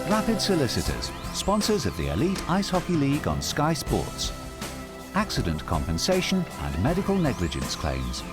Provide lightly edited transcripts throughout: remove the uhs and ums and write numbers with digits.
Rapid Solicitors, sponsors of the Elite Ice Hockey League on Sky Sports. Accident compensation and medical negligence claims.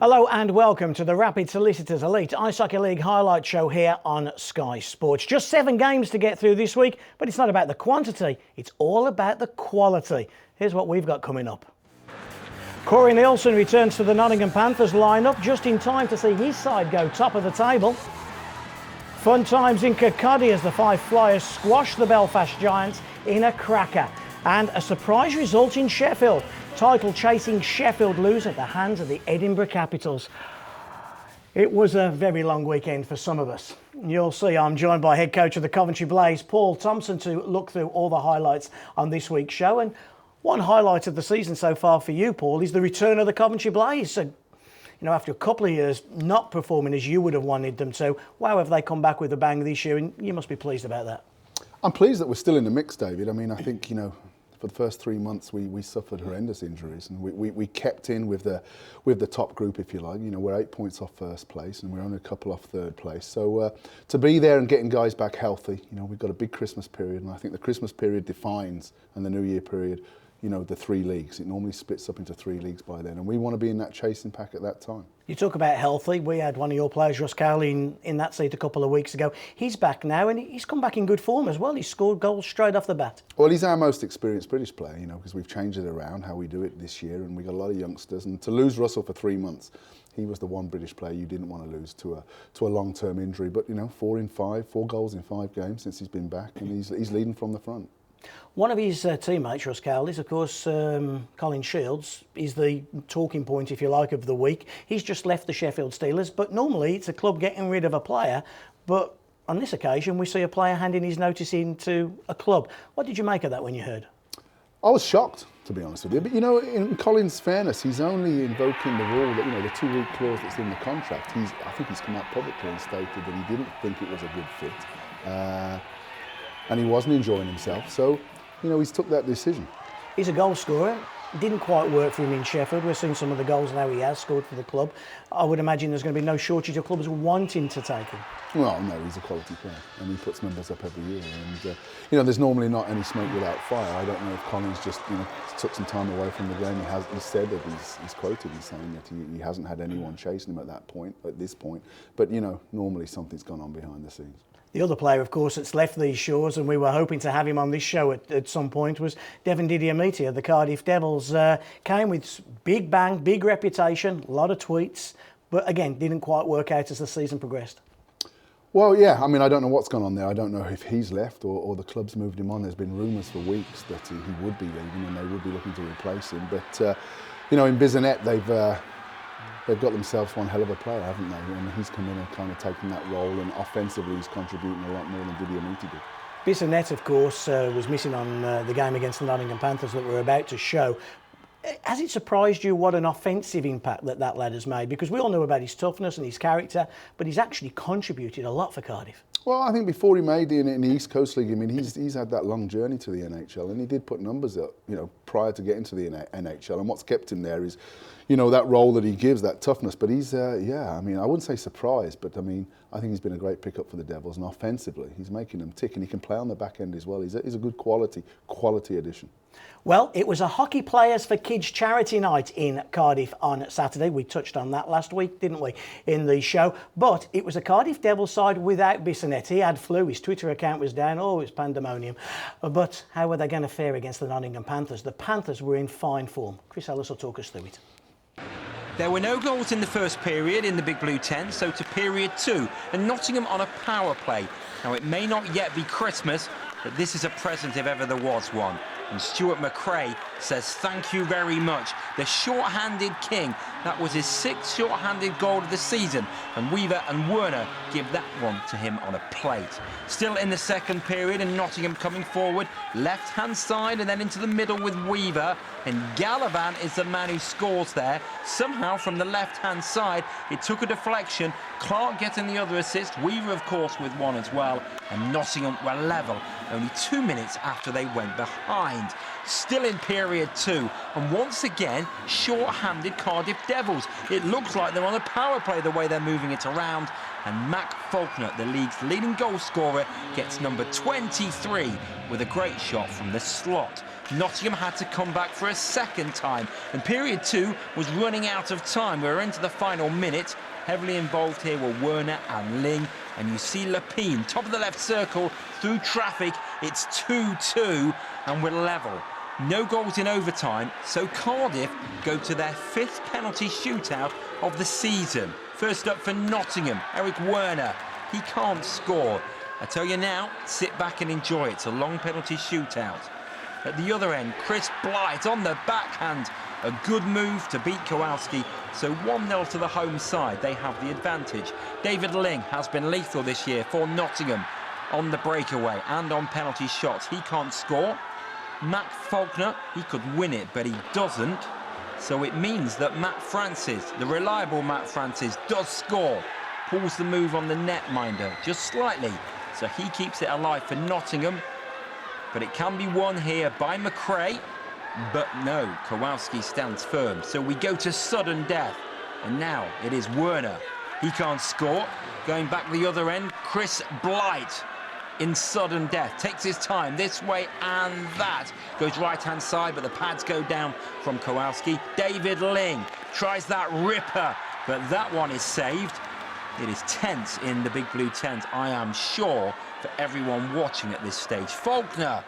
Hello and welcome to the Rapid Solicitors Elite Ice Hockey League highlight show here on Sky Sports. Just 7 games to get through this week, but it's not about the quantity, it's all about the quality. Here's what we've got coming up. Corey Nielsen returns to the Nottingham Panthers lineup just in time to see his side go top of the table. Fun times in Kirkcaldy as the Five Flyers squash the Belfast Giants in a cracker. And a surprise result in Sheffield. Title-chasing Sheffield lose at the hands of the Edinburgh Capitals. It was a very long weekend for some of us. You'll see I'm joined by head coach of the Coventry Blaze, Paul Thompson, to look through all the highlights on this week's show. And one highlight of the season so far for you, Paul, is the return of the Coventry Blaze. So, you know, after a couple of years not performing as you would have wanted them to, wow, have they come back with a bang this year, and you must be pleased about that. I'm pleased that we're still in the mix, David. I mean, I think, you know, for the first 3 months, we suffered horrendous injuries, and we kept in with the top group, if you like. You know, we're 8 points off first place, and we're only a couple off third place. So to be there and getting guys back healthy, you know, we've got a big Christmas period, and I think the Christmas period defines, and the New Year period, you know, the 3 leagues. It normally splits up into 3 leagues by then, and we want to be in that chasing pack at that time. You talk about healthy. We had one of your players, Ross Cowley, in that seat a couple of weeks ago. He's back now, and he's come back in good form as well. He scored goals straight off the bat. Well, he's our most experienced British player, you know, because we've changed it around how we do it this year, and we got a lot of youngsters. And to lose Russell for 3 months, he was the one British player you didn't want to lose to a long-term injury. But, you know, 4 goals in 5 games since he's been back, and he's leading from the front. One of his teammates, Ross Cowley's, of course, Colin Shields, is the talking point, if you like, of the week. He's just left the Sheffield Steelers, but normally it's a club getting rid of a player. But on this occasion, we see a player handing his notice in to a club. What did you make of that when you heard? I was shocked, to be honest with you. But, you know, in Colin's fairness, he's only invoking the rule that, you know, the 2-week clause that's in the contract. I think he's come out publicly and stated that he didn't think it was a good fit. And he wasn't enjoying himself, so, you know, he's took that decision. He's a goal scorer. Didn't quite work for him in Sheffield. We're seeing some of the goals now he has scored for the club. I would imagine there's going to be no shortage of clubs wanting to take him. Well, no, he's a quality player, and he puts numbers up every year. And, you know, there's normally not any smoke without fire. I don't know if Colin's just, you know, took some time away from the game. He said that he's quoted as saying that he hasn't had anyone chasing him at this point. But, you know, normally something's gone on behind the scenes. The other player, of course, that's left these shores, and we were hoping to have him on this show at some point, was Devon Didiamiti of the Cardiff Devils. Came with big bang, big reputation, a lot of tweets, but again, didn't quite work out as the season progressed. Well, yeah, I mean, I don't know what's gone on there. I don't know if he's left or the club's moved him on. There's been rumours for weeks that he would be leaving and they would be looking to replace him. But, you know, in Bissonnette, they've got themselves one hell of a player, haven't they? And he's come in and kind of taken that role, and offensively he's contributing a lot more than Didiamiti did. Bissonnette, of course, was missing on the game against the Nottingham Panthers that we're about to show. Has it surprised you what an offensive impact that lad has made? Because we all know about his toughness and his character, but he's actually contributed a lot for Cardiff. Well, I think before he made in the East Coast League, I mean, he's had that long journey to the NHL, and he did put numbers up, you know, prior to getting to the NHL. And what's kept him there is, you know, that role that he gives, that toughness. But he's, yeah, I mean, I wouldn't say surprised, but I mean, I think he's been a great pickup for the Devils, and offensively, he's making them tick, and he can play on the back end as well. He's a good quality addition. Well, it was a Hockey Players for Kids charity night in Cardiff on Saturday. We touched on that last week, didn't we, in the show? But it was a Cardiff Devils side without Bissonnette. He had flu, his Twitter account was down, oh, it was pandemonium. But how were they going to fare against the Nottingham Panthers? The Panthers were in fine form. Chris Ellis will talk us through it. There were no goals in the first period in the Big Blue tent, so to period 2, and Nottingham on a power play. Now, it may not yet be Christmas, but this is a present if ever there was one. And Stuart McRae says thank you very much. The short-handed king. That was his 6th short-handed goal of the season. And Weaver and Werner give that one to him on a plate. Still in the second period, and Nottingham coming forward. Left-hand side and then into the middle with Weaver. And Gallivan is the man who scores there. Somehow from the left-hand side, it took a deflection. Clark getting the other assist. Weaver, of course, with one as well. And Nottingham were level only 2 minutes after they went behind. Still in period 2, and once again, short-handed Cardiff Devils. It looks like they're on a power play the way they're moving it around. And Mac Faulkner, the league's leading goal scorer, gets number 23 with a great shot from the slot. Nottingham had to come back for a second time, and period 2 was running out of time. We were into the final minute. Heavily involved here were Werner and Ling, and you see Lapine, top of the left circle, through traffic. It's 2-2, and we're level. No goals in overtime, so Cardiff go to their 5th penalty shootout of the season. First up for Nottingham, Eric Werner. He can't score. I tell you now, sit back and enjoy it. It's a long penalty shootout. At the other end, Chris Blight on the backhand. A good move to beat Kowalski, so 1-0 to the home side. They have the advantage. David Ling has been lethal this year for Nottingham on the breakaway and on penalty shots. He can't score. Matt Faulkner, he could win it, but he doesn't. So it means that Matt Francis, the reliable Matt Francis, does score. Pulls the move on the netminder just slightly, so he keeps it alive for Nottingham. But it can be won here by McRae. But no, Kowalski stands firm. So we go to sudden death. And now it is Werner. He can't score. Going back the other end, Chris Blight in sudden death. Takes his time this way and that. Goes right-hand side, but the pads go down from Kowalski. David Ling tries that ripper, but that one is saved. It is tense in the big blue tent, I am sure, for everyone watching at this stage. Faulkner.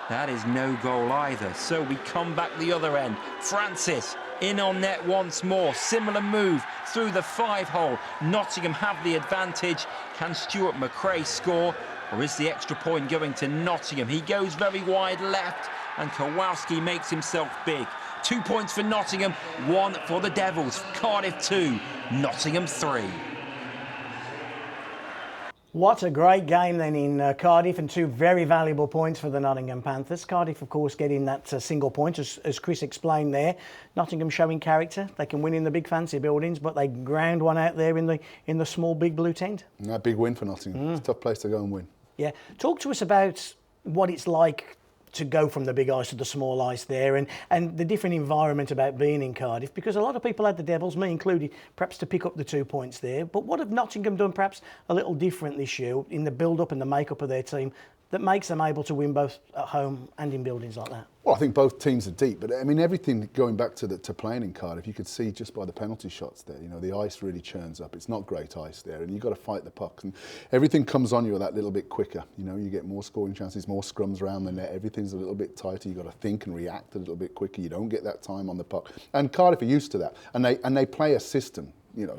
That is no goal either. So we come back the other end. Francis in on net once more. Similar move through the 5-hole. Nottingham have the advantage. Can Stuart McRae score? Or is the extra point going to Nottingham? He goes very wide left and Kowalski makes himself big. 2 points for Nottingham, 1 for the Devils. Cardiff 2, Nottingham 3. What a great game then in Cardiff, and 2 very valuable points for the Nottingham Panthers. Cardiff, of course, getting that single point, as Chris explained there. Nottingham showing character. They can win in the big fancy buildings, but they ground one out there in the small big blue tent. A big win for Nottingham. It's a tough place to go and win. Yeah. Talk to us about what it's like to go from the big ice to the small ice there, and the different environment about being in Cardiff, because a lot of people had the Devils, me included, perhaps to pick up the 2 points there. But what have Nottingham done perhaps a little different this year in the build-up and the make-up of their team that makes them able to win both at home and in buildings like that? Well, I think both teams are deep, but I mean everything going back to playing in Cardiff, you could see just by the penalty shots there. You know, the ice really churns up. It's not great ice there, and you've got to fight the puck, and everything comes on you that little bit quicker. You know, you get more scoring chances, more scrums around the net. Everything's a little bit tighter. You've got to think and react a little bit quicker. You don't get that time on the puck, and Cardiff are used to that, and they play a system, you know,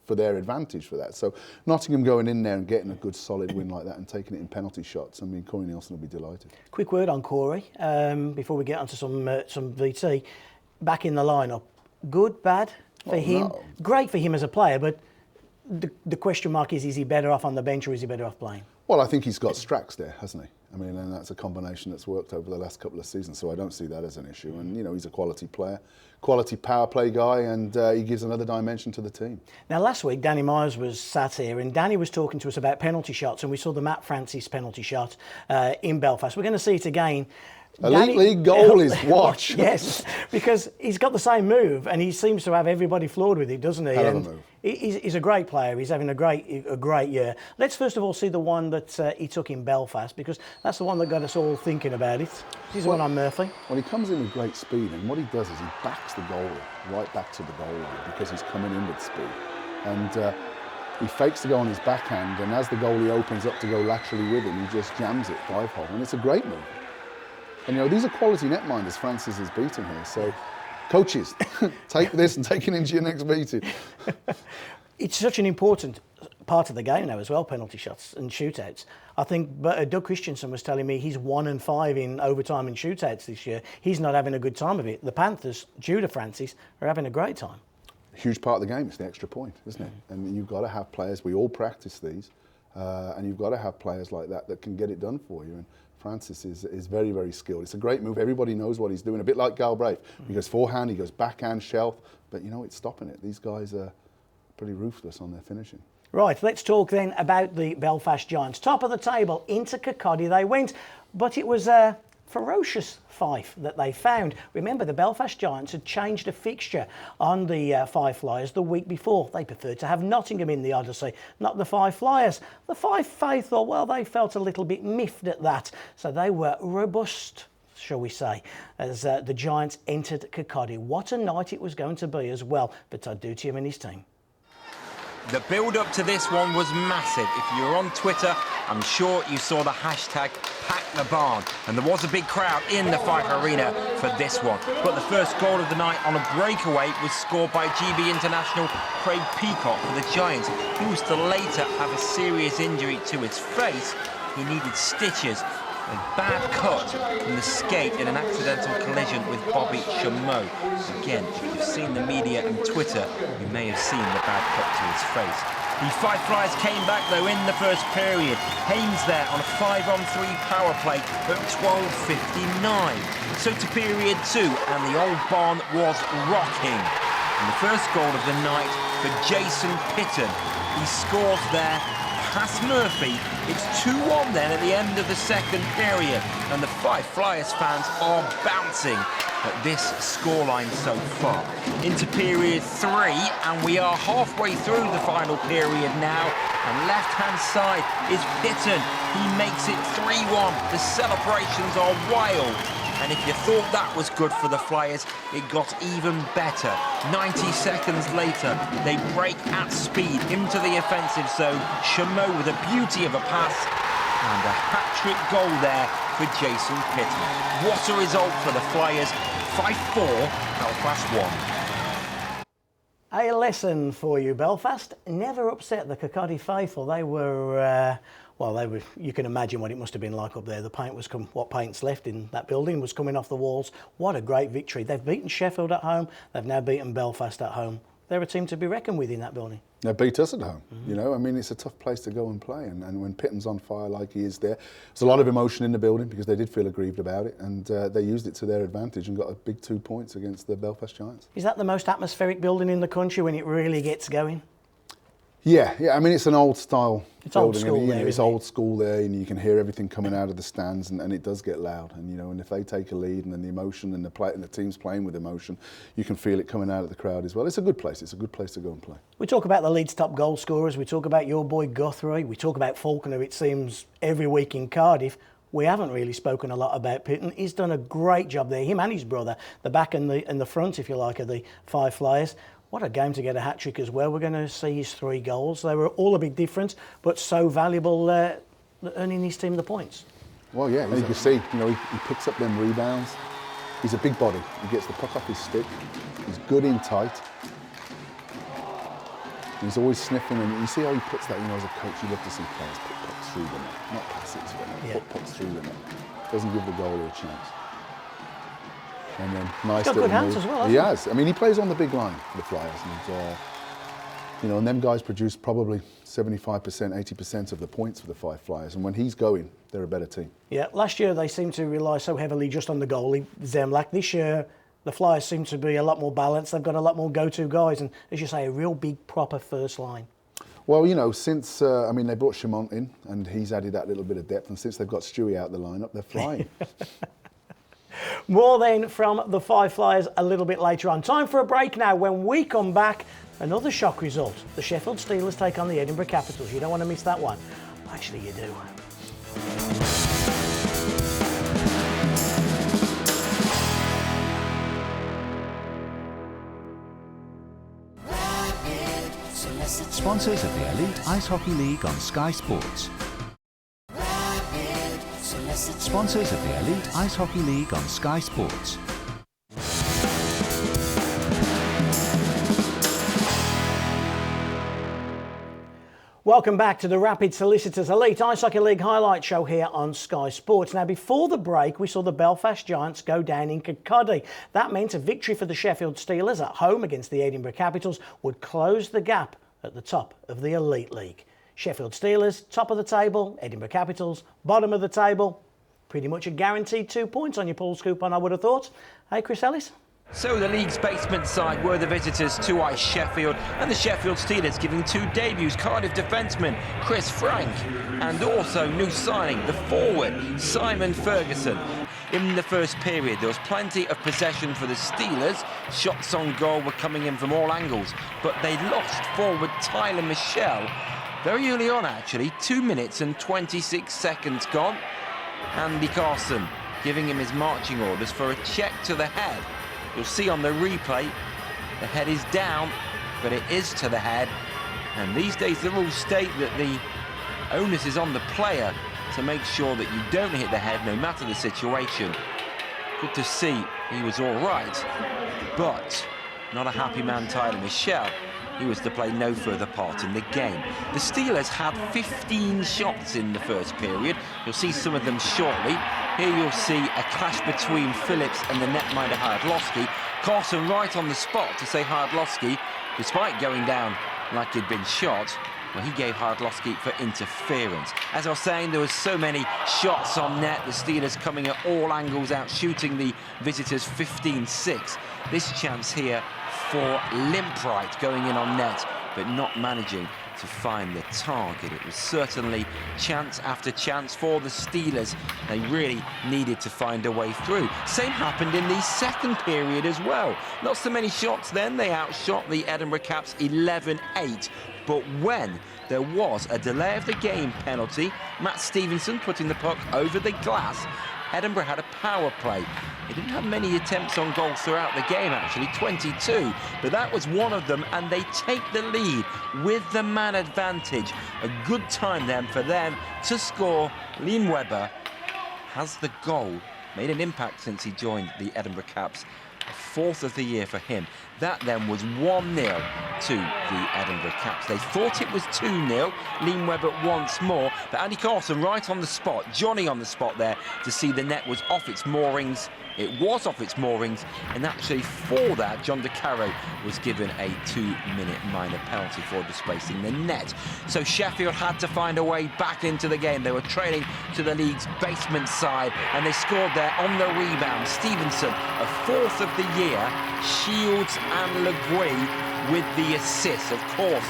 for their advantage for that. So Nottingham going in there and getting a good solid win like that and taking it in penalty shots, I mean, Corey Nielsen will be delighted. Quick word on Corey before we get onto some VT. Back in the lineup, good, bad for him? No. Great for him as a player, but the question mark is he better off on the bench or is he better off playing? Well, I think he's got Strax there, hasn't he? I mean, and that's a combination that's worked over the last couple of seasons, so I don't see that as an issue. And, you know, he's a quality player, quality power play guy, and he gives another dimension to the team. Now, last week, Danny Myers was sat here, and Danny was talking to us about penalty shots, and we saw the Matt Francis penalty shot in Belfast. We're going to see it again. Elite League goalies, watch. Yes, because he's got the same move, and he seems to have everybody floored with it, doesn't he? Hell of a move. He's a great player. He's having a great year. Let's first of all see the one that he took in Belfast, because that's the one that got us all thinking about it. This is the one on Murphy. Well, he comes in with great speed, and what he does is he backs the goalie right back to the goal line because he's coming in with speed. And he fakes to go on his backhand, and as the goalie opens up to go laterally with him, he just jams it 5-hole, and it's a great move. And, you know, these are quality netminders Francis is beating here. So, coaches, take this and take it into your next meeting. It's such an important part of the game now as well, penalty shots and shootouts. I think Doug Christensen was telling me he's 1-5 in overtime and shootouts this year. He's not having a good time of it. The Panthers, Judah Francis, are having a great time. A huge part of the game is the extra point, isn't it? And you've got to have players, we all practice these, and you've got to have players like that can get it done for you. And Francis is very, very skilled. It's a great move. Everybody knows what he's doing, a bit like Galbraith. He goes forehand, he goes backhand, shelf, but you know, it's stopping it. These guys are pretty ruthless on their finishing. Right, let's talk then about the Belfast Giants. Top of the table, into Kirkcaldy they went, but it was a ferocious Fife that they found. Remember, the Belfast Giants had changed a fixture on the Fife Flyers the week before. They preferred to have Nottingham in the Odyssey, not the Fife Flyers. The Fife faithful, well, they felt a little bit miffed at that, so they were robust, shall we say, as the Giants entered Kirkcaldy. What a night it was going to be as well for Todd Dutiam and his team. The build-up to this one was massive. If you were on Twitter, I'm sure you saw the hashtag #PackTheBarn, and there was a big crowd in the Fife Arena for this one. But the first goal of the night on a breakaway was scored by GB international Craig Peacock for the Giants. He was to later have a serious injury to his face. He needed stitches. A bad cut from the skate in an accidental collision with Bobby Chameau. Again, if you've seen the media and Twitter, you may have seen the bad cut to his face. The Fife Flyers came back though in the first period. Haynes there on a 5-on-3 power play at 12:59. So to period 2, and the old barn was rocking. And the first goal of the night for Jason Pitton. He scores there past Murphy. It's 2-1 then at the end of the second period, and the Fife Flyers fans are bouncing at this scoreline so far. Into period 3, and we are halfway through the final period now, and left-hand side is Pitton. He makes it 3-1. The celebrations are wild. And if you thought that was good for the Flyers, it got even better. 90 seconds later, they break at speed into the offensive zone. Chameau with a beauty of a pass, and a hat-trick goal there for Jason Pitton. What a result for the Flyers. 5-4, Belfast 1. A lesson for you, Belfast. Never upset the Kirkcaldy faithful. They were... you can imagine what it must have been like up there. The paint was what paint's left in that building was coming off the walls. What a great victory. They've beaten Sheffield at home. They've now beaten Belfast at home. They're a team to be reckoned with in that building. They beat us at home. You know, I mean, it's a tough place to go and play. And when Pitton's on fire like he is there, there's a lot of emotion in the building because they did feel aggrieved about it. And they used it to their advantage and got a big 2 points against the Belfast Giants. Is that the most atmospheric building in the country when it really gets going? Yeah. I mean, it's an old style building. Old school there, it's old school there, and you can hear everything coming out of the stands, and it does get loud. And you know, and if they take a lead, and then the emotion and the team's playing with emotion, you can feel it coming out of the crowd as well. It's a good place. It's a good place to go and play. We talk about the Leeds top goal scorers. We talk about your boy Guthrie. We talk about Faulkner. It seems every week in Cardiff. We haven't really spoken a lot about Pitton. He's done a great job there. Him and his brother, the back and the front, if you like, of the Fife Flyers. What a game to get a hat-trick as well. We're going to see his 3 goals. They were all a big difference, but so valuable, earning his team the points. Well, yeah, as you can see, you know, he picks up them rebounds. He's a big body. He gets the puck off his stick. He's good in tight. He's always sniffing, and you see how he puts that, you know, as a coach, you love to see players put pucks through the net, not pass it to him, put pucks through the net. Doesn't give the goalie a chance. And then nice. He's got good hands as well. He has. I mean, he plays on the big line for the Flyers, and you know, and them guys produce probably 75%, 80% of the points for the Fife Flyers. And when he's going, they're a better team. Yeah. Last year they seemed to rely so heavily just on the goalie, Zemlak. This year the Flyers seem to be a lot more balanced. They've got a lot more go-to guys, and as you say, a real big proper first line. Well, you know, since I mean, they brought Chamont in, and he's added that little bit of depth. And since they've got Stewie out the lineup, they're flying. More then from the Fife Flyers a little bit later on. Time for a break now. When we come back, another shock result. The Sheffield Steelers take on the Edinburgh Capitals. You don't want to miss that one. Actually, you do. Sponsors of the Elite Ice Hockey League on Sky Sports. Sponsors of the Elite Ice Hockey League on Sky Sports. Welcome back to the Rapid Solicitors Elite Ice Hockey League highlight show here on Sky Sports. Now, before the break, we saw the Belfast Giants go down in Kirkcaldy. That meant a victory for the Sheffield Steelers at home against the Edinburgh Capitals would close the gap at the top of the Elite League. Sheffield Steelers, top of the table. Edinburgh Capitals, bottom of the table. Pretty much a guaranteed 2 points on your Paul's coupon, I would have thought. Hey, Chris Ellis? So the league's basement side were the visitors to Ice Sheffield, and the Sheffield Steelers giving 2 debuts, Cardiff defenceman Chris Frank, and also new signing, the forward Simon Ferguson. In the first period, there was plenty of possession for the Steelers. Shots on goal were coming in from all angles, but they lost forward Tyler Michelle very early on, actually. 2 minutes and 26 seconds gone. Andy Carson giving him his marching orders for a check to the head. You'll see on the replay, the head is down, but it is to the head. And these days the rules state that the onus is on the player to make sure that you don't hit the head no matter the situation. Good to see he was all right, but not a happy man, Tyler Michelle. He was to play no further part in the game. The Steelers had 15 shots in the first period. You'll see some of them shortly. Here you'll see a clash between Phillips and the netminder Hardlowski. Carson right on the spot to say Hardlowski, despite going down like he'd been shot, well, he gave Hardlowski for interference. As I was saying, there was so many shots on net. The Steelers coming at all angles, out shooting the visitors 15-6. This chance here for Limpright going in on net, but not managing to find the target. It was certainly chance after chance for the Steelers. They really needed to find a way through. Same happened in the second period as well. Not so many shots then. They outshot the Edinburgh Caps 11-8. But when there was a delay of the game penalty, Matt Stevenson putting the puck over the glass, Edinburgh had a power play. They didn't have many attempts on goal throughout the game, actually, 22, but that was one of them, and they take the lead with the man advantage. A good time then for them to score. Liam Webber has the goal, made an impact since he joined the Edinburgh Caps. 4th of the year for him. That then was 1-0 to the Edinburgh Caps. They thought it was 2-0. Liam Webber once more, but Andy Carson right on the spot, Johnny on the spot there to see the net was off its moorings. It was off its moorings, and actually for that, John DeCaro was given a 2-minute minor penalty for displacing the net. So Sheffield had to find a way back into the game. They were trailing to the league's basement side, and they scored there on the rebound. Stevenson, a 4th of the year, Shields and Le Guy with the assist. Of course,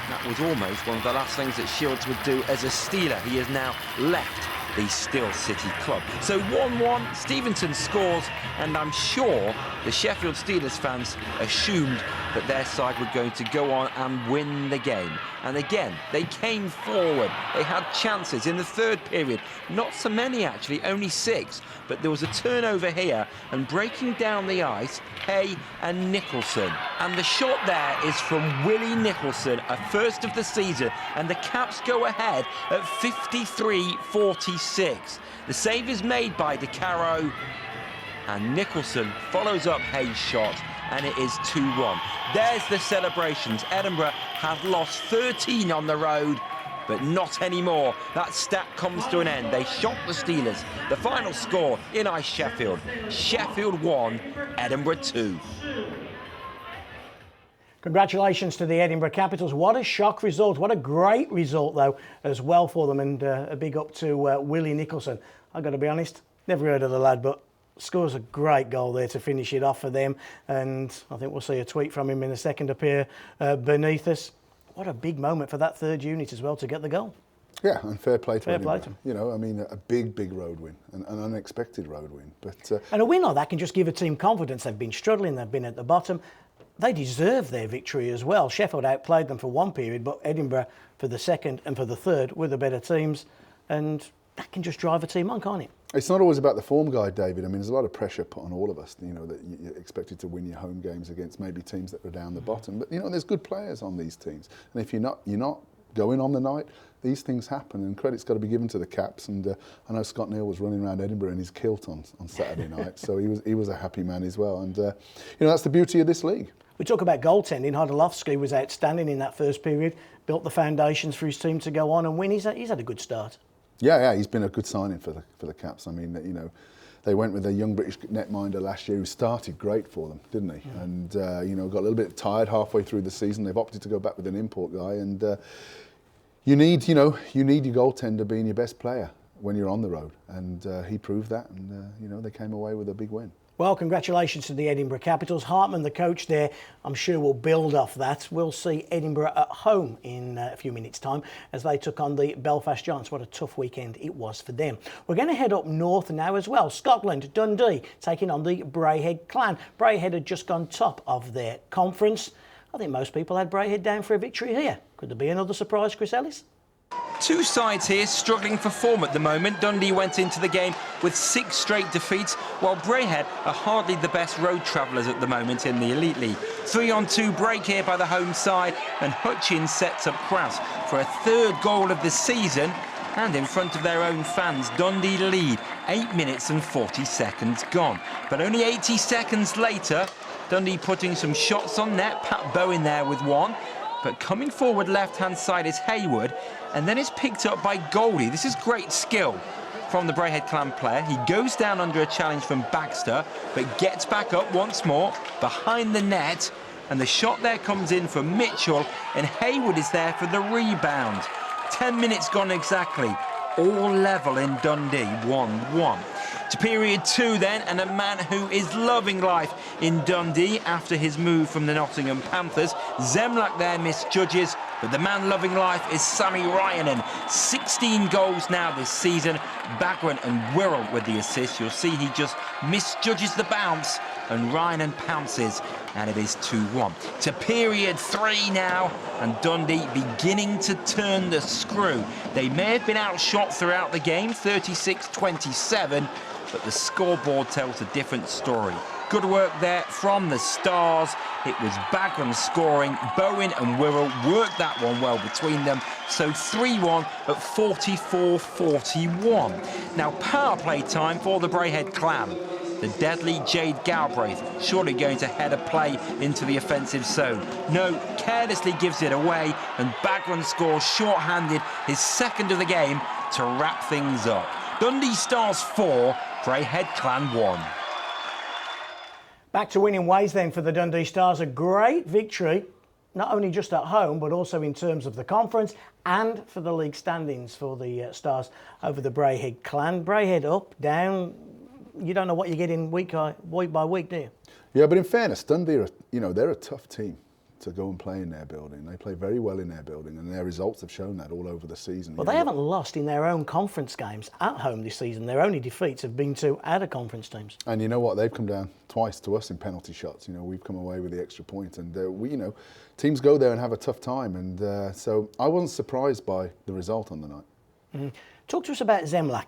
that was almost one of the last things that Shields would do as a Steeler. He has now left the Steel City club. So 1-1, Stevenson scores, and I'm sure the Sheffield Steelers fans assumed that their side were going to go on and win the game. And again, they came forward. They had chances in the third period. Not so many, actually, only 6. But there was a turnover here, and breaking down the ice, Hay and Nicholson. And the shot there is from Willie Nicholson, a first of the season, and the Caps go ahead at 53-46. The save is made by DeCaro, and Nicholson follows up Hay's shot, and it is 2-1. There's the celebrations. Edinburgh have lost 13 on the road, but not anymore. That stat comes to an end. They shot the Steelers. The final score in Ice Sheffield. Sheffield 1, Edinburgh 2. Congratulations to the Edinburgh Capitals. What a shock result. What a great result, though, as well for them. And a big up to Willie Nicholson. I've got to be honest, never heard of the lad, but scores a great goal there to finish it off for them. And I think we'll see a tweet from him in a second appear beneath us. What a big moment for that third unit as well to get the goal. Yeah, and fair play to Edinburgh. them. You know, I mean, a big road win, an unexpected road win. But and a win like that can just give a team confidence. They've been struggling, they've been at the bottom. They deserve their victory as well. Sheffield outplayed them for one period, but Edinburgh for the second and for the third were the better teams. And that can just drive a team on, can't it? It's not always about the form guide, David. I mean, there's a lot of pressure put on all of us, you know, that you're expected to win your home games against maybe teams that are down the bottom. But, you know, there's good players on these teams. And if you're not going on the night, these things happen, and credit's got to be given to the Caps. And I know Scott Neal was running around Edinburgh in his kilt on Saturday night, so he was a happy man as well. And, you know, that's the beauty of this league. We talk about goaltending. Hodolowski was outstanding in that first period, built the foundations for his team to go on and win. He's had a good start. Yeah, he's been a good signing for the Caps. I mean, you know, they went with a young British netminder last year who started great for them, didn't he? Yeah. And, you know, got a little bit tired halfway through the season. They've opted to go back with an import guy. And you need your goaltender being your best player when you're on the road. And he proved that. And, you know, they came away with a big win. Well, congratulations to the Edinburgh Capitals. Hartman, the coach there, I'm sure will build off that. We'll see Edinburgh at home in a few minutes' time as they took on the Belfast Giants. What a tough weekend it was for them. We're going to head up north now as well. Scotland, Dundee, taking on the Braehead Clan. Braehead had just gone top of their conference. I think most people had Braehead down for a victory here. Could there be another surprise, Chris Ellis? Two sides here struggling for form at the moment. Dundee went into the game with 6 straight defeats, while Braehead are hardly the best road travellers at the moment in the Elite League. 3-on-2 break here by the home side, and Hutchins sets up Kraus for a 3rd goal of the season. And in front of their own fans, Dundee lead, 8 minutes and 40 seconds gone. But only 80 seconds later, Dundee putting some shots on net, Pat Bowen there with one. But coming forward left-hand side is Haywood, and then it's picked up by Goldie. This is great skill from the Braehead Clan player. He goes down under a challenge from Baxter, but gets back up once more behind the net, and the shot there comes in for Mitchell, and Haywood is there for the rebound. 10 minutes gone exactly, all level in Dundee, 1-1. To period 2 then, and a man who is loving life in Dundee after his move from the Nottingham Panthers. Zemlak there misjudges, but the man loving life is Sami Ryanen. 16 goals now this season. Bagran and Wirral with the assist. You'll see he just misjudges the bounce, and Ryanen pounces, and it is 2-1. To period 3 now, and Dundee beginning to turn the screw. They may have been outshot throughout the game, 36-27, but the scoreboard tells a different story. Good work there from the Stars. It was Bagran scoring. Bowen and Wirral worked that one well between them. So 3-1 at 44-41. Now power play time for the Braehead Clan. The deadly Jade Galbraith surely going to head a play into the offensive zone. No, carelessly gives it away, and Bagran scores short-handed, his 2nd of the game, to wrap things up. Dundee Stars 4, Braehead Clan 1. Back to winning ways then for the Dundee Stars. A great victory, not only just at home, but also in terms of the conference and for the league standings for the Stars over the Braehead Clan. Braehead up, down. You don't know what you're getting week by week, do you? Yeah, but in fairness, Dundee are, they're a tough team to go and play in their building. They play very well in their building, and their results have shown that all over the season. Well, they haven't lost in their own conference games at home this season. Their only defeats have been to out-of-conference teams. And you know what? They've come down twice to us in penalty shots. We've come away with the extra point, and teams go there and have a tough time. And so I wasn't surprised by the result on the night. Mm-hmm. Talk to us about Zemlak.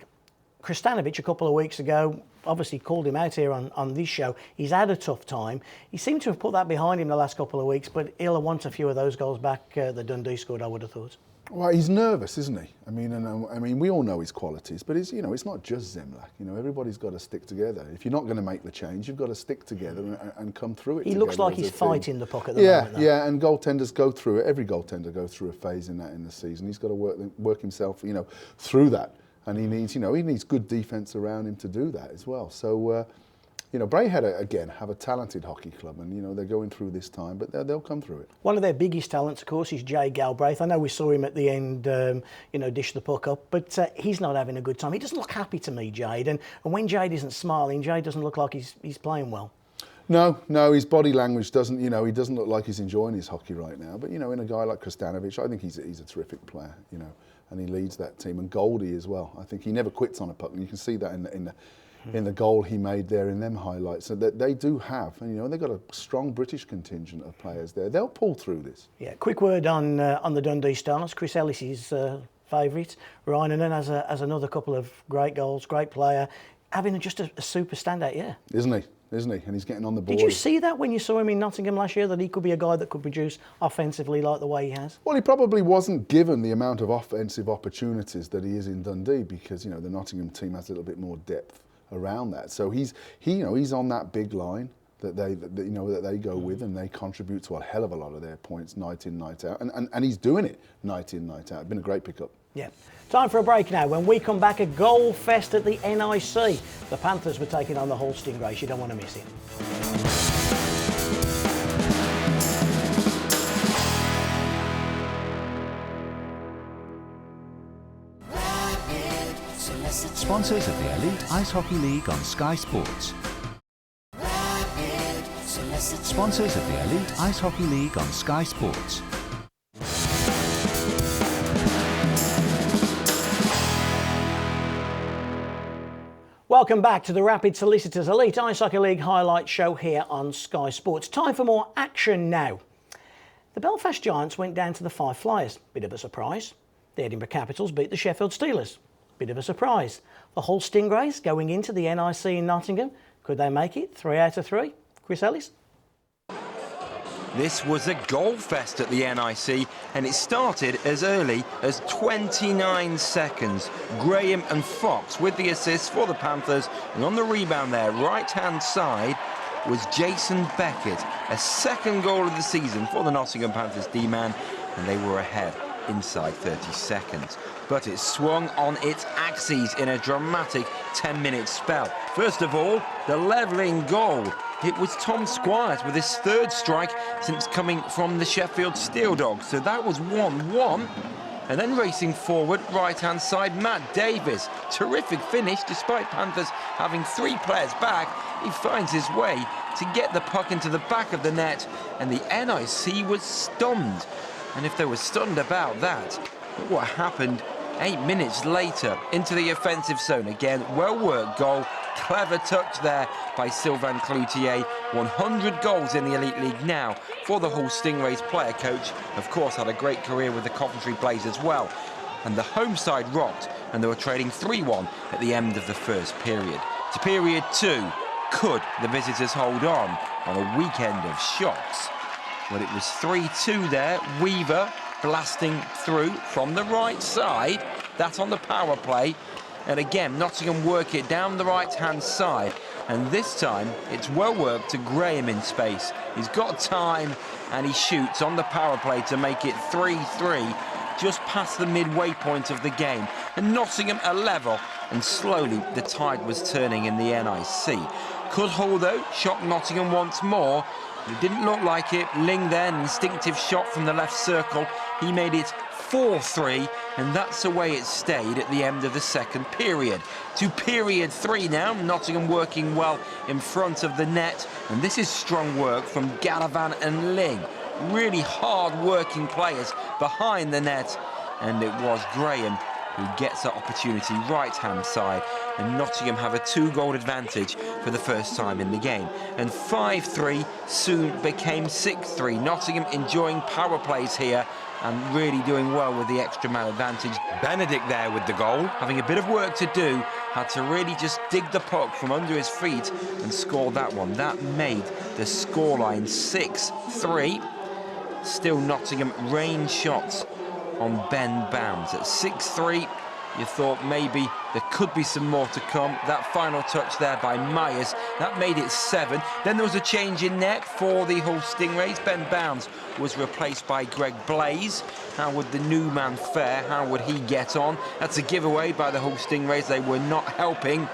Kristanovic a couple of weeks ago obviously called him out here on this show. He's had a tough time. He seemed to have put that behind him the last couple of weeks, but he'll want a few of those goals back that Dundee scored, I would have thought. Well, he's nervous, isn't he? I mean, we all know his qualities, but it's not just Zemlak. Everybody's got to stick together. If you're not going to make the change, you've got to stick together and come through it. He looks like he's fighting the puck at the moment. Yeah, and goaltenders go through it. Every goaltender goes through a phase in the season. He's got to work himself, through that. And he needs good defence around him to do that as well. So, Braehead, again, have a talented hockey club, and, they're going through this time, but they'll come through it. One of their biggest talents, of course, is Jade Galbraith. I know we saw him at the end, dish the puck up, but he's not having a good time. He doesn't look happy to me, Jade. And when Jade isn't smiling, Jade doesn't look like he's playing well. No, his body language doesn't, he doesn't look like he's enjoying his hockey right now. But, in a guy like Kristanovic, I think he's a terrific player, and he leads that team. And Goldie as well. I think he never quits on a puck, and you can see that in the goal he made there in them highlights. So that they do have, and they've got a strong British contingent of players there. They'll pull through this. Yeah, quick word on the Dundee Stars. Chris Ellis' favourite. Ryanen has another couple of great goals, great player. Having just a super standout year. Isn't he? And he's getting on the board. Did you see that when you saw him in Nottingham last year, that he could be a guy that could produce offensively like the way he has? Well, he probably wasn't given the amount of offensive opportunities that he is in Dundee because, the Nottingham team has a little bit more depth around that. So he's on that big line that they go with, and they contribute to a hell of a lot of their points night in, night out. And he's doing it night in, night out. It's been a great pickup. Yeah. Time for a break now. When we come back, a goal fest at the NIC. The Panthers were taking on the Hull Stingrays. You don't want to miss it. Sponsors of the Elite Ice Hockey League on Sky Sports. Sponsors of the Elite Ice Hockey League on Sky Sports. Welcome back to the Rapid Solicitors Elite Ice Hockey League highlight show here on Sky Sports. Time for more action now. The Belfast Giants went down to the Five Flyers. Bit of a surprise. The Edinburgh Capitals beat the Sheffield Steelers. Bit of a surprise. The Hull Stingrays going into the NIC in Nottingham. Could they make it? 3 out of 3. Chris Ellis? This was a goal fest at the NIC, and it started as early as 29 seconds. Graham and Fox with the assist for the Panthers, and on the rebound there, right-hand side, was Jason Beckett. A second goal of the season for the Nottingham Panthers D-man, and they were ahead inside 30 seconds. But it swung on its axes in a dramatic 10-minute spell. First of all, the levelling goal. It was Tom Squires with his third strike since coming from the Sheffield Steel Dogs. So that was 1-1. And then racing forward, right-hand side, Matt Davis. Terrific finish, despite Panthers having 3 players back. He finds his way to get the puck into the back of the net, and the NIC was stunned. And if they were stunned about that, look what happened 8 minutes later into the offensive zone. Again, well-worked goal. Clever touch there by Sylvain Cloutier. 100 goals in the Elite League now for the Hull Stingrays player coach. Of course, had a great career with the Coventry Blaze as well. And the home side rocked, and they were trading 3-1 at the end of the first period. To period 2, could the visitors hold on a weekend of shocks? Well, it was 3-2 there. Weaver blasting through from the right side. That on the power play. And again, Nottingham work it down the right-hand side. And this time, it's well worked to Graham in space. He's got time, and he shoots on the power play to make it 3-3, just past the midway point of the game. And Nottingham are level, and slowly the tide was turning in the NIC. Could Hull, though, shock Nottingham once more? It didn't look like it. Ling then, instinctive shot from the left circle. He made it 4-3, and that's the way it stayed at the end of the second period. To period 3 now, Nottingham working well in front of the net, and this is strong work from Galavan and Ling. Really hard-working players behind the net, and it was Graham who gets that opportunity right-hand side, and Nottingham have a 2-goal advantage for the first time in the game. And 5-3 soon became 6-3. Nottingham enjoying power plays here and really doing well with the extra man advantage. Benedict there with the goal, having a bit of work to do, had to really just dig the puck from under his feet and score that one. That made the scoreline 6-3. Still Nottingham rain shots on Ben Bounds at 6-3. You thought maybe there could be some more to come. That final touch there by Myers, that made it 7. Then there was a change in net for the Hull Stingrays. Ben Bounds was replaced by Greg Blaze. How would the new man fare? How would he get on? That's a giveaway by the Hull Stingrays. They were not helping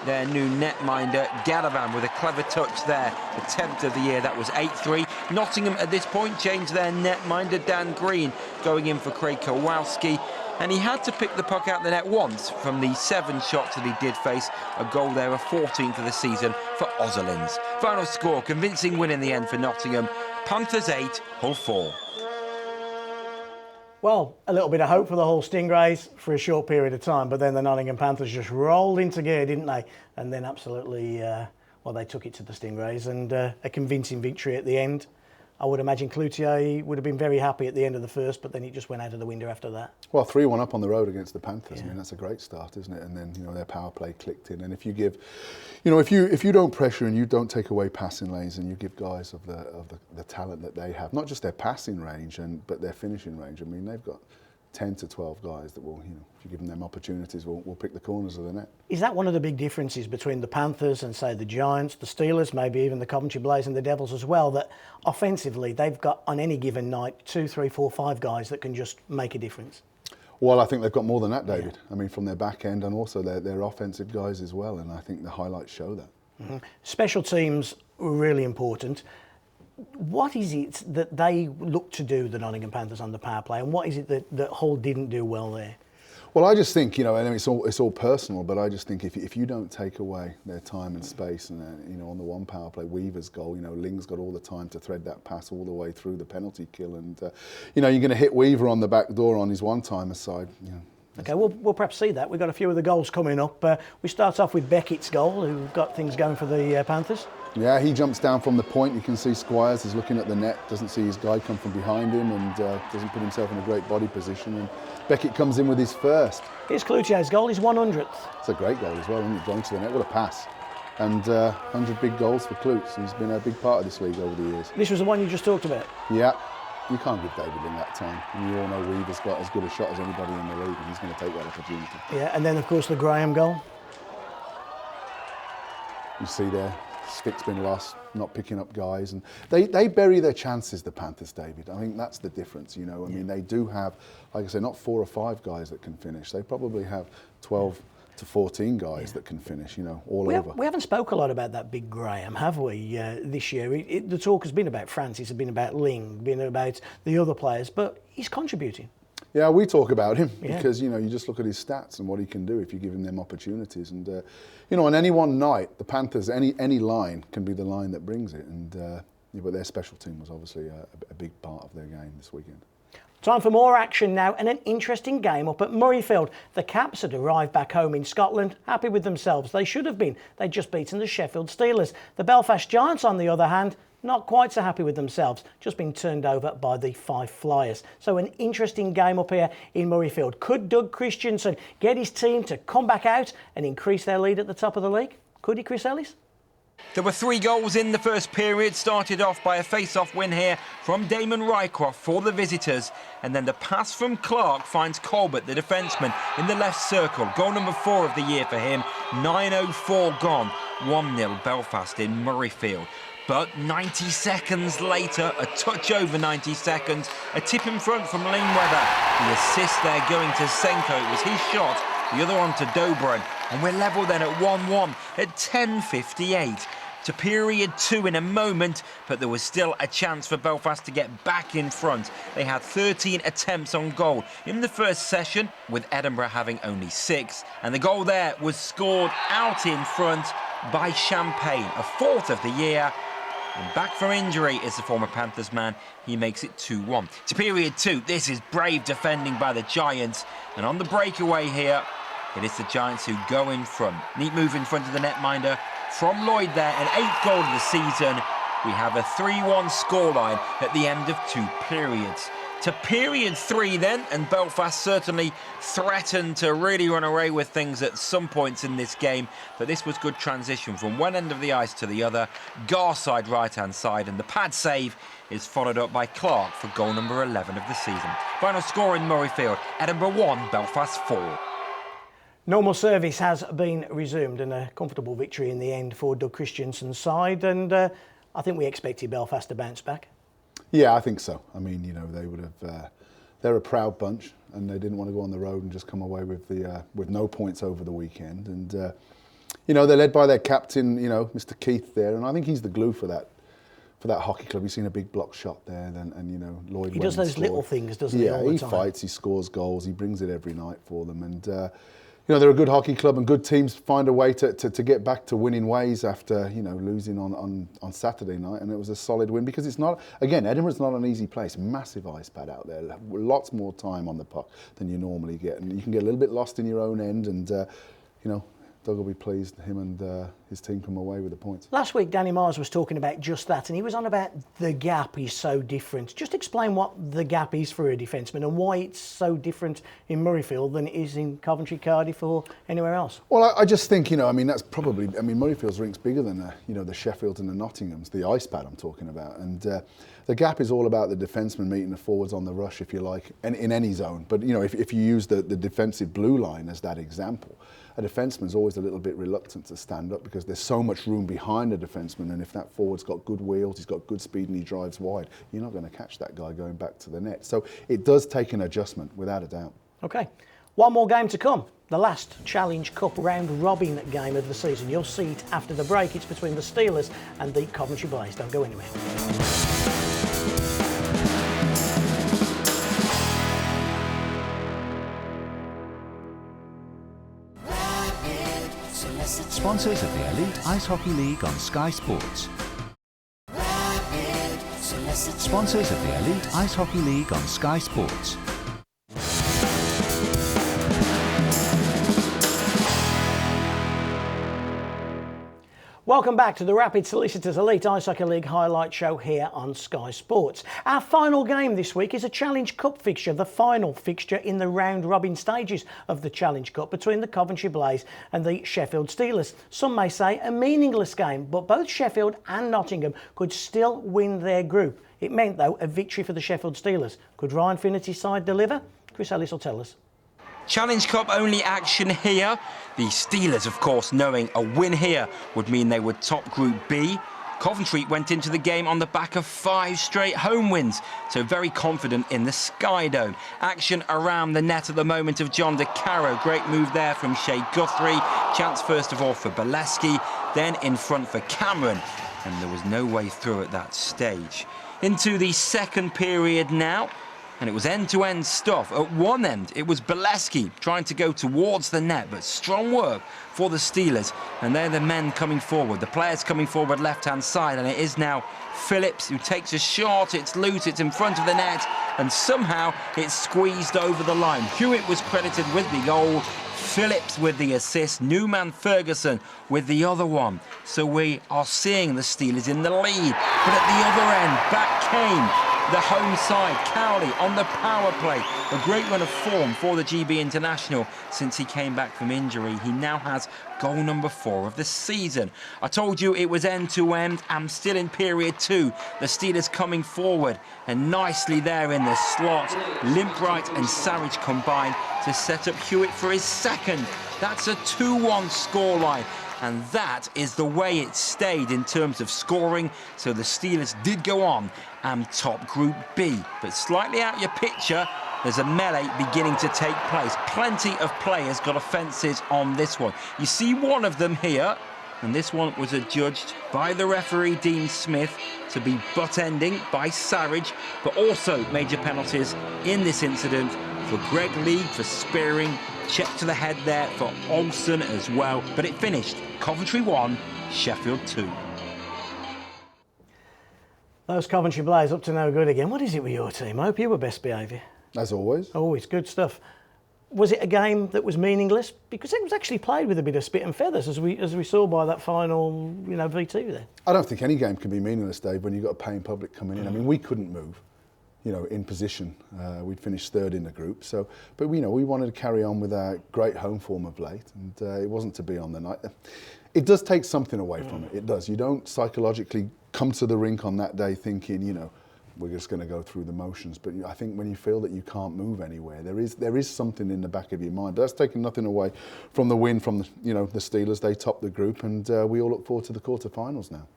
their new netminder, Galavan, with a clever touch there. The 10th of the year, that was 8-3. Nottingham at this point changed their netminder, Dan Green, going in for Craig Kowalski. And he had to pick the puck out the net once from the 7 shots that he did face. A goal there, a 14th of the season for Ozolins. Final score, convincing win in the end for Nottingham. Panthers 8, Hull 4. Well, a little bit of hope for the Hull Stingrays for a short period of time, but then the Nottingham Panthers just rolled into gear, didn't they? And then absolutely, they took it to the Stingrays, and a convincing victory at the end. I would imagine Cloutier would have been very happy at the end of the first, but then it just went out of the window after that. Well, 3-1 up on the road against the Panthers. Yeah. I mean, that's a great start, isn't it? And then, their power play clicked in. And if you give, if you don't pressure and you don't take away passing lanes, and you give guys of the talent that they have, not just their passing range but their finishing range. I mean, they've got 10 to 12 guys that will, if you give them opportunities, will pick the corners of the net. Is that one of the big differences between the Panthers and, say, the Giants, the Steelers, maybe even the Coventry Blaze and the Devils as well, that offensively they've got on any given night 2, 3, 4, 5 guys that can just make a difference? Well, I think they've got more than that, David. Yeah. I mean, from their back end and also their offensive guys as well, and I think the highlights show that. Mm-hmm. Special teams were really important. What is it that they look to do, the Nottingham Panthers, on the power play, and what is it that Hull didn't do well there? Well, I just think, and it's all personal, but I just think if you don't take away their time and space, and on the one power play, Weaver's goal, Ling's got all the time to thread that pass all the way through the penalty kill, and you're going to hit Weaver on the back door on his one-timer side. Okay, we'll perhaps see that. We've got a few of the goals coming up. We start off with Beckett's goal, who got things going for the Panthers. Yeah, he jumps down from the point. You can see Squires is looking at the net, doesn't see his guy come from behind him, and doesn't put himself in a great body position. And Beckett comes in with his first. Here's Cloutier's goal, his 100th. It's a great goal as well, isn't it? Going to the net, what a pass. And 100 big goals for Cloots. He's been a big part of this league over the years. This was the one you just talked about? Yeah. You can't give David in that time. And you all know Weaver's got as good a shot as anybody in the league, and he's going to take that opportunity. Yeah, and then, of course, the Graham goal. You see there, stick's been lost, not picking up guys. And they bury their chances, the Panthers, David. I think that's the difference, I mean, they do have, like I say, not 4 or 5 guys that can finish. They probably have 12 to 14 guys that can finish, all over. We haven't spoke a lot about that big Graham, have we, this year? The talk has been about Francis, it's been about Ling, been about the other players, but he's contributing. Yeah, we talk about him because, you just look at his stats and what he can do if you give him them opportunities. And, on any one night, the Panthers, any line can be the line that brings it. And but their special team was obviously a big part of their game this weekend. Time for more action now, and an interesting game up at Murrayfield. The Caps had arrived back home in Scotland, happy with themselves. They should have been. They'd just beaten the Sheffield Steelers. The Belfast Giants, on the other hand, not quite so happy with themselves, just been turned over by the Fife Flyers. So an interesting game up here in Murrayfield. Could Doug Christiansen get his team to come back out and increase their lead at the top of the league? Could he, Chris Ellis? There were 3 goals in the first period, started off by a face-off win here from Damon Rycroft for the visitors, and then the pass from Clark finds Colbert, the defenceman, in the left circle. Goal number 4 of the year for him, 9:04 gone, 1-0 Belfast in Murrayfield. But 90 seconds later, a touch over 90 seconds, a tip in front from Lingweather. The assist there going to Senko, it was his shot, the other on to Dobrin. And we're level then at 1-1 at 10:58. To period 2 in a moment, but there was still a chance for Belfast to get back in front. They had 13 attempts on goal in the first session, with Edinburgh having only 6. And the goal there was scored out in front by Champagne, a 4th of the year. And back from injury is the former Panthers man. He makes it 2-1. To period 2, this is brave defending by the Giants. And on the breakaway here, it is the Giants who go in front. Neat move in front of the netminder from Lloyd there, an 8th goal of the season. We have a 3-1 scoreline at the end of 2 periods. To period 3 then, and Belfast certainly threatened to really run away with things at some points in this game, but this was good transition from one end of the ice to the other, Garside right-hand side, and the pad save is followed up by Clark for goal number 11 of the season. Final score in Murrayfield, Edinburgh 1, Belfast 4. Normal service has been resumed, and a comfortable victory in the end for Doug Christiansen's side, and I think we expected Belfast to bounce back. Yeah, I think so. I mean, they would have. They're a proud bunch, and they didn't want to go on the road and just come away with no points over the weekend. And they're led by their captain, Mr. Keith there, and I think he's the glue for that hockey club. You've seen a big block shot there, and Lloyd. He does those little things, doesn't he? All the time. He fights, he scores goals, he brings it every night for them, and. They're a good hockey club, and good teams find a way to get back to winning ways after, losing on Saturday night. And it was a solid win because it's not, again, Edinburgh's not an easy place. Massive ice pad out there. Lots more time on the puck than you normally get. And you can get a little bit lost in your own end. And, Doug will be pleased, him and his team come away with the points. Last week, Danny Myers was talking about just that, and he was on about the gap is so different. Just explain what the gap is for a defenceman and why it's so different in Murrayfield than it is in Coventry, Cardiff, or anywhere else. Well, I just think, I mean, that's probably, Murrayfield's rink's bigger than the Sheffields and the Nottinghams, the ice pad I'm talking about, and the gap is all about the defenceman meeting the forwards on the rush, if you like, and in any zone. But if you use the defensive blue line as that example, a defenceman's always a little bit reluctant to stand up because there's so much room behind a defenceman, and if that forward's got good wheels, he's got good speed and he drives wide, you're not going to catch that guy going back to the net. So it does take an adjustment, without a doubt. Okay, one more game to come. The last Challenge Cup round robin game of the season. You'll see it after the break. It's between the Steelers and the Coventry Blaze. Don't go anywhere. Sponsors of the Elite Ice Hockey League on Sky Sports. Sponsors of the Elite Ice Hockey League on Sky Sports. Welcome back to the Rapid Solicitors Elite Ice Hockey League highlight show here on Sky Sports. Our final game this week is a Challenge Cup fixture, the final fixture in the round-robin stages of the Challenge Cup between the Coventry Blaze and the Sheffield Steelers. Some may say a meaningless game, but both Sheffield and Nottingham could still win their group. It meant, though, a victory for the Sheffield Steelers. Could Ryan Finnerty's side deliver? Chris Ellis will tell us. Challenge Cup only action here. The Steelers, of course, knowing a win here would mean they would top Group B. Coventry went into the game on the back of 5 straight home wins, so very confident in the Sky Dome. Action around the net at the moment of John De Caro. Great move there from Shea Guthrie. Chance first of all for Bolesky, then in front for Cameron, and there was no way through at that stage. Into the second period now. And it was end-to-end stuff. At one end, it was Bolesky trying to go towards the net, but strong work for the Steelers. And they're the men coming forward, the players coming forward left-hand side. And it is now Phillips who takes a shot. It's loose, it's in front of the net, and somehow it's squeezed over the line. Hewitt was credited with the goal, Phillips with the assist, Newman Ferguson with the other one. So we are seeing the Steelers in the lead. But at the other end, back came the home side, Cowley on the power play. A great run of form for the GB international since he came back from injury. He now has goal number 4 of the season. I told you it was end-to-end. I'm still in period 2. The Steelers coming forward and nicely there in the slot. Limbright and Sarridge combine to set up Hewitt for his second. That's a 2-1 scoreline. And that is the way it stayed in terms of scoring. So the Steelers did go on and top Group B. But slightly out your picture, there's a melee beginning to take place. Plenty of players got offences on this one. You see one of them here, and this one was adjudged by the referee Dean Smith to be butt-ending by Sarridge, but also major penalties in this incident for Greg League for spearing. Check to the head there for Olsen as well. But it finished Coventry 1, Sheffield 2. Those Coventry Blaze up to no good again. What is it with your team? I hope you were best behaviour. As always. Always, good stuff. Was it a game that was meaningless? Because it was actually played with a bit of spit and feathers, as we saw by that final, V2 there. I don't think any game can be meaningless, Dave, when you've got a paying public coming in. I mean, we couldn't move, in position. We'd finished 3rd in the group. But we wanted to carry on with our great home form of late, and it wasn't to be on the night. It does take something away from it. It does. You don't psychologically come to the rink on that day thinking, we're just going to go through the motions. But I think when you feel that you can't move anywhere, there is something in the back of your mind. But that's taken nothing away from the win from the Steelers. They topped the group, and we all look forward to the quarterfinals now.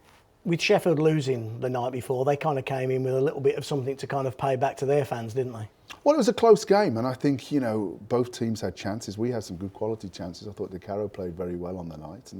With Sheffield losing the night before, they kind of came in with a little bit of something to kind of pay back to their fans, didn't they? Well, it was a close game, and I think, both teams had chances. We had some good quality chances. I thought De Caro played very well on the night.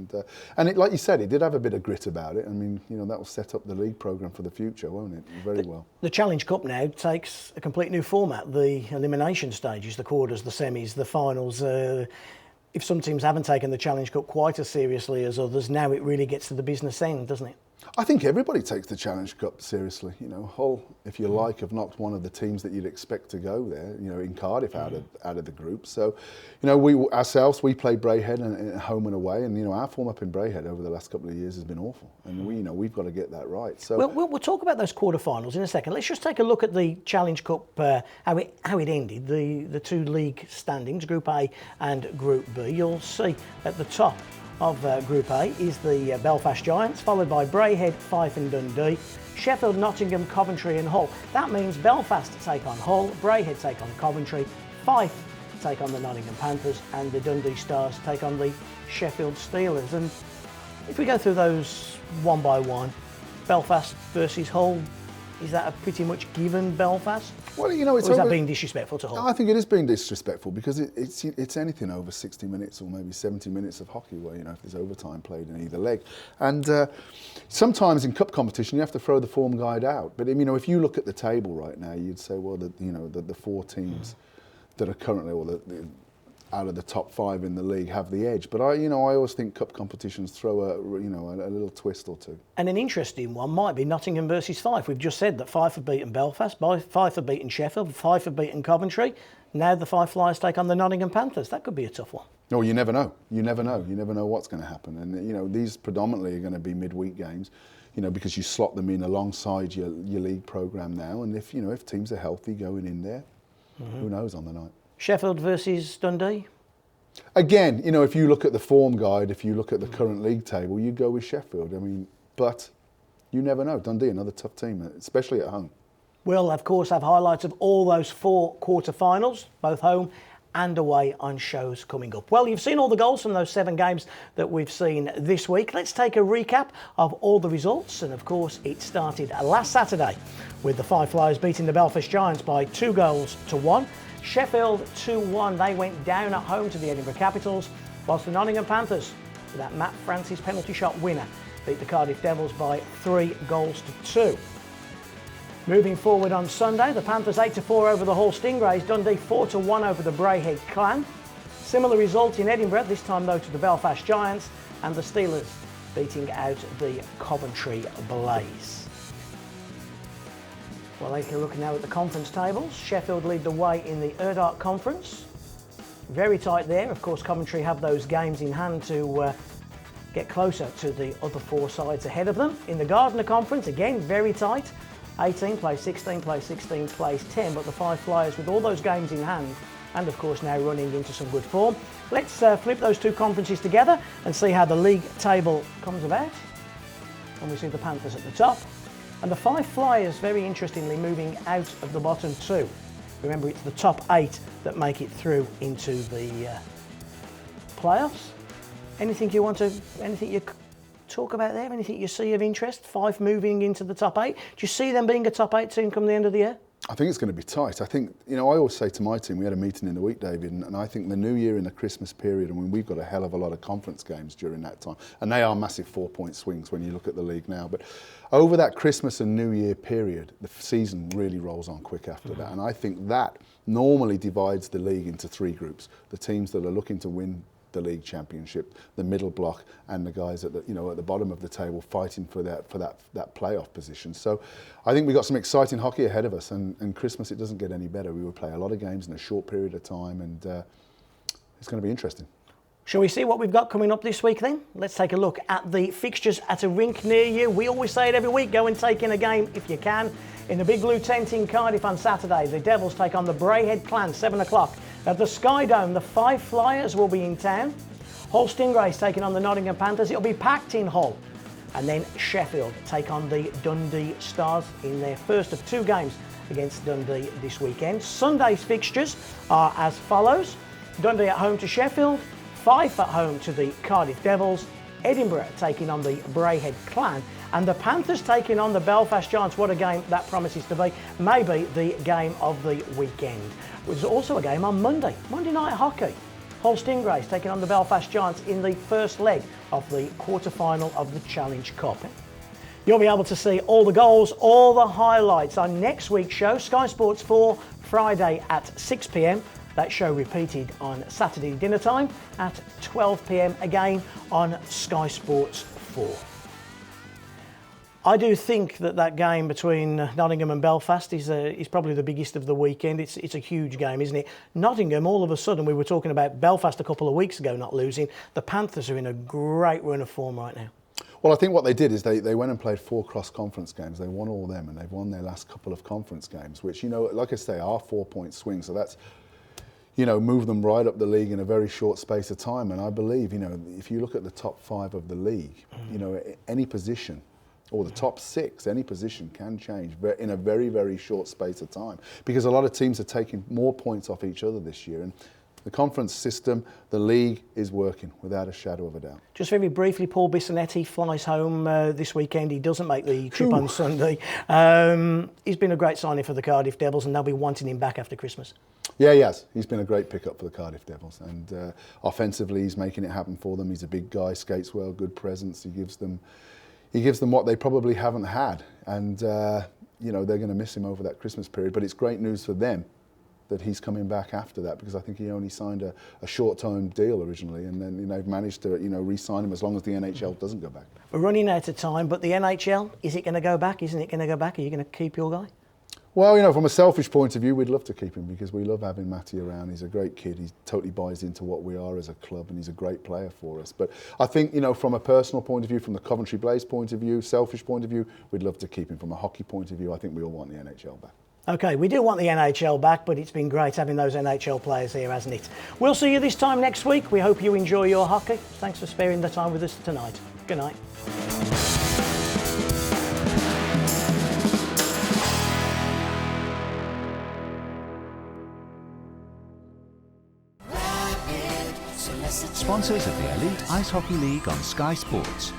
And it, like you said, it did have a bit of grit about it. I mean, that will set up the league programme for the future, won't it? Very well. The Challenge Cup now takes a complete new format. The elimination stages, the quarters, the semis, the finals. If some teams haven't taken the Challenge Cup quite as seriously as others, now it really gets to the business end, doesn't it? I think everybody takes the Challenge Cup seriously. You know, Hull, if you like, have knocked one of the teams that you'd expect to go there. You know, in Cardiff out of the group. So, you know, we play Braehead and home and away, and you know our form up in Braehead over the last couple of years has been awful, and we've got to get that right. So we'll talk about those quarterfinals in a second. Let's just take a look at the Challenge Cup, how it ended. The two league standings, Group A and Group B. You'll see at the top of Group A is the Belfast Giants, followed by Braehead, Fife and Dundee, Sheffield, Nottingham, Coventry and Hull. That means Belfast take on Hull, Braehead take on Coventry, Fife take on the Nottingham Panthers and the Dundee Stars take on the Sheffield Steelers. And if we go through those one by one, Belfast versus Hull, is that a pretty much given Belfast? Well, you know, or is that being disrespectful to Hull? I think it is being disrespectful because it's anything over 60 minutes or maybe 70 minutes of hockey where, you know, if there's overtime played in either leg. And sometimes in cup competition you have to throw the form guide out. But, you know, if you look at the table right now, you'd say, well, the four teams that are currently, or out of the top 5 in the league have the edge. But I always think cup competitions throw a little twist or two. And an interesting one might be Nottingham versus Fife. We've just said that Fife have beaten Belfast, Fife have beaten Sheffield, Fife have beaten Coventry. Now the Fife Flyers take on the Nottingham Panthers. That could be a tough one. No, you never know. You never know what's going to happen. And you know, these predominantly are going to be midweek games, you know, because you slot them in alongside your league programme now. And if teams are healthy going in there, who knows on the night. Sheffield versus Dundee? Again, you know, if you look at the form guide, if you look at the current league table, you go with Sheffield. I mean, but you never know. Dundee, another tough team, especially at home. We'll, of course, have highlights of all those 4 quarterfinals, both home and away, on shows coming up. Well, you've seen all the goals from those 7 games that we've seen this week. Let's take a recap of all the results. And, of course, it started last Saturday with the Fife Flyers beating the Belfast Giants by 2-1. Sheffield 2-1, they went down at home to the Edinburgh Capitals, whilst the Nottingham Panthers, with that Matt Francis penalty shot winner, beat the Cardiff Devils by 3-2. Moving forward on Sunday, the Panthers 8-4 over the Hull Stingrays, Dundee 4-1 over the Braehead Clan. Similar result in Edinburgh, this time though to the Belfast Giants, and the Steelers beating out the Coventry Blaze. Well, take a look now at the conference tables. Sheffield lead the way in the Erdart Conference. Very tight there. Of course, Coventry have those games in hand to get closer to the other 4 sides ahead of them. In the Gardner Conference, again, very tight. 18 plays 16, plays 16, plays 10, but the Five Flyers with all those games in hand and, of course, now running into some good form. Let's flip those 2 conferences together and see how the league table comes about. And we see the Panthers at the top. And the Five Flyers, very interestingly, moving out of the bottom 2. Remember, it's the top 8 that make it through into the playoffs. Anything you talk about there? Anything you see of interest? Fife moving into the top 8. Do you see them being a top 8 team come the end of the year? I think it's going to be tight. I think, you know, I always say to my team, we had a meeting in the week, David, and I think the New Year and the Christmas period, and when we've got a hell of a lot of conference games during that time, and they are massive 4-point swings when you look at the league now, but over that Christmas and New Year period, the season really rolls on quick after that, and I think that normally divides the league into 3 groups. The teams that are looking to win the league championship, the middle block, and the guys at the bottom of the table fighting for that playoff position. So I think we've got some exciting hockey ahead of us, and Christmas, it doesn't get any better. We will play a lot of games in a short period of time, and it's going to be interesting. Shall we see what we've got coming up this week then? Let's take a look at the fixtures at a rink near you. We always say it every week, go and take in a game if you can. In the Big Blue Tent in Cardiff on Saturday, the Devils take on the Braehead Clan, 7 o'clock. At the Sky Dome, the Five Flyers will be in town. Hull Stingrays taking on the Nottingham Panthers. It'll be packed in Hull. And then Sheffield take on the Dundee Stars in their first of 2 games against Dundee this weekend. Sunday's fixtures are as follows. Dundee at home to Sheffield. Fife at home to the Cardiff Devils. Edinburgh taking on the Braehead Clan. And the Panthers taking on the Belfast Giants. What a game that promises to be. Maybe the game of the weekend. There's also a game on Monday Night Hockey. Hull Stingrays taking on the Belfast Giants in the first leg of the quarter-final of the Challenge Cup. You'll be able to see all the goals, all the highlights on next week's show, Sky Sports 4, Friday at 6 p.m. That show repeated on Saturday dinner time at 12 p.m. again on Sky Sports 4. I do think that game between Nottingham and Belfast is probably the biggest of the weekend. It's a huge game, isn't it? Nottingham, all of a sudden, we were talking about Belfast a couple of weeks ago not losing. The Panthers are in a great run of form right now. Well, I think what they did is they went and played 4 cross-conference games. They won all them, and they've won their last couple of conference games, which, you know, like I say, are 4-point swings. So that's, you know, move them right up the league in a very short space of time. And I believe, you know, if you look at the top 5 of the league, you know, any position, or the top 6, any position can change in a very, very short space of time, because a lot of teams are taking more points off each other this year. And the conference system, the league is working without a shadow of a doubt. Just very briefly, Paul Bissonnetti flies home this weekend. He doesn't make the trip on Sunday. He's been a great signing for the Cardiff Devils, and they'll be wanting him back after Christmas. Yeah, he has. He's been a great pickup for the Cardiff Devils, and offensively he's making it happen for them. He's a big guy, skates well, good presence. He gives them what they probably haven't had, and you know, they're going to miss him over that Christmas period. But it's great news for them that he's coming back after that, because I think he only signed a short-term deal originally, and then, you know, they've managed to, you know, re-sign him as long as the NHL doesn't go back. We're running out of time, but the NHL, is it going to go back? Isn't it going to go back? Are you going to keep your guy? Well, you know, from a selfish point of view, we'd love to keep him, because we love having Matty around. He's a great kid. He totally buys into what we are as a club, and he's a great player for us. But I think, you know, from a personal point of view, from the Coventry Blaze point of view, selfish point of view, we'd love to keep him. From a hockey point of view, I think we all want the NHL back. OK, we do want the NHL back, but it's been great having those NHL players here, hasn't it? We'll see you this time next week. We hope you enjoy your hockey. Thanks for sparing the time with us tonight. Good night. Sponsors of the Elite Ice Hockey League on Sky Sports.